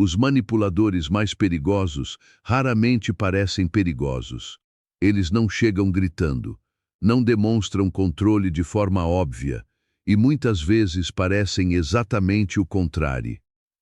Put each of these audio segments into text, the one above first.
Os manipuladores mais perigosos raramente parecem perigosos. Eles não chegam gritando, não demonstram controle de forma óbvia e muitas vezes parecem exatamente o contrário.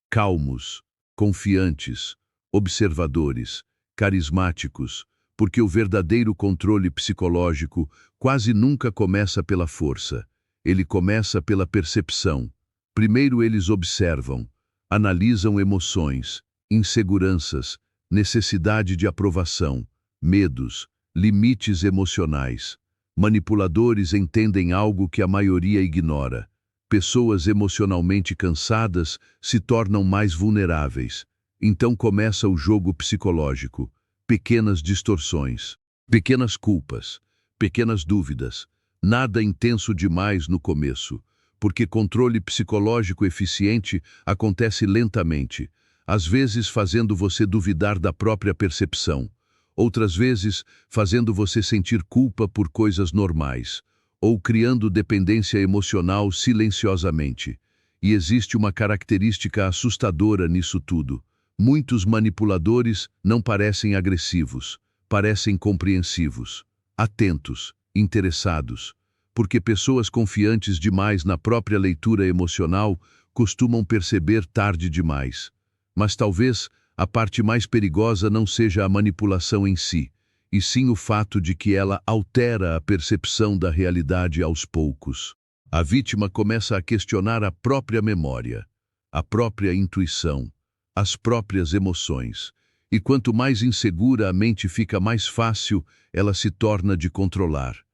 Calmos, confiantes, observadores, carismáticos, porque o verdadeiro controle psicológico quase nunca começa pela força. Ele começa pela percepção. Primeiro eles observam, analisam emoções, inseguranças, necessidade de aprovação, medos, limites emocionais. Manipuladores entendem algo que a maioria ignora. Pessoas emocionalmente cansadas se tornam mais vulneráveis. Então começa o jogo psicológico. Pequenas distorções, pequenas culpas, pequenas dúvidas. Nada intenso demais no começo, porque controle psicológico eficiente acontece lentamente, às vezes fazendo você duvidar da própria percepção, outras vezes fazendo você sentir culpa por coisas normais, ou criando dependência emocional silenciosamente. E existe uma característica assustadora nisso tudo. Muitos manipuladores não parecem agressivos, parecem compreensivos, atentos, interessados, porque pessoas confiantes demais na própria leitura emocional costumam perceber tarde demais. Mas talvez a parte mais perigosa não seja a manipulação em si, e sim o fato de que ela altera a percepção da realidade aos poucos. A vítima começa a questionar a própria memória, a própria intuição, as próprias emoções. E quanto mais insegura a mente fica, mais fácil ela se torna de controlar.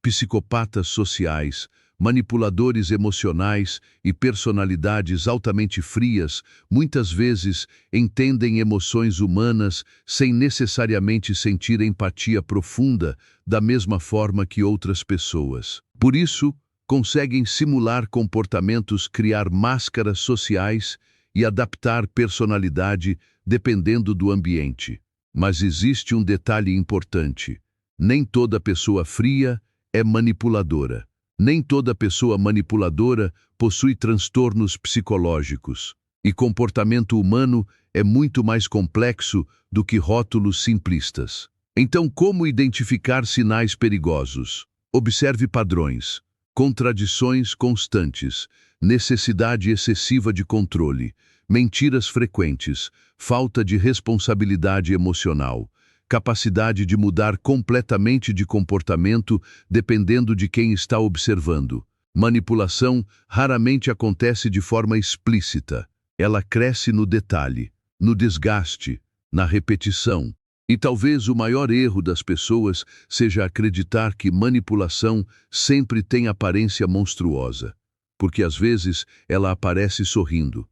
Psicopatas sociais, manipuladores emocionais e personalidades altamente frias muitas vezes entendem emoções humanas sem necessariamente sentir empatia profunda da mesma forma que outras pessoas. Por isso, conseguem simular comportamentos, criar máscaras sociais e adaptar personalidade dependendo do ambiente. Mas existe um detalhe importante. Nem toda pessoa fria é manipuladora. Nem toda pessoa manipuladora possui transtornos psicológicos. E comportamento humano é muito mais complexo do que rótulos simplistas. Então, como identificar sinais perigosos? Observe padrões, contradições constantes, necessidade excessiva de controle, mentiras frequentes, falta de responsabilidade emocional, capacidade de mudar completamente de comportamento dependendo de quem está observando. Manipulação raramente acontece de forma explícita. Ela cresce no detalhe, no desgaste, na repetição. E talvez o maior erro das pessoas seja acreditar que manipulação sempre tem aparência monstruosa, porque às vezes ela aparece sorrindo.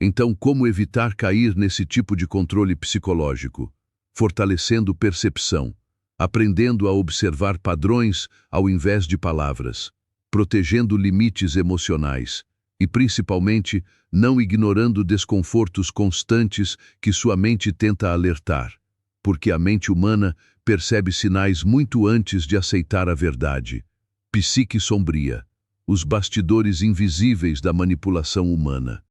Então, como evitar cair nesse tipo de controle psicológico? Fortalecendo percepção, aprendendo a observar padrões ao invés de palavras, protegendo limites emocionais e, principalmente, não ignorando desconfortos constantes que sua mente tenta alertar, porque a mente humana percebe sinais muito antes de aceitar a verdade. Psique sombria, os bastidores invisíveis da manipulação humana.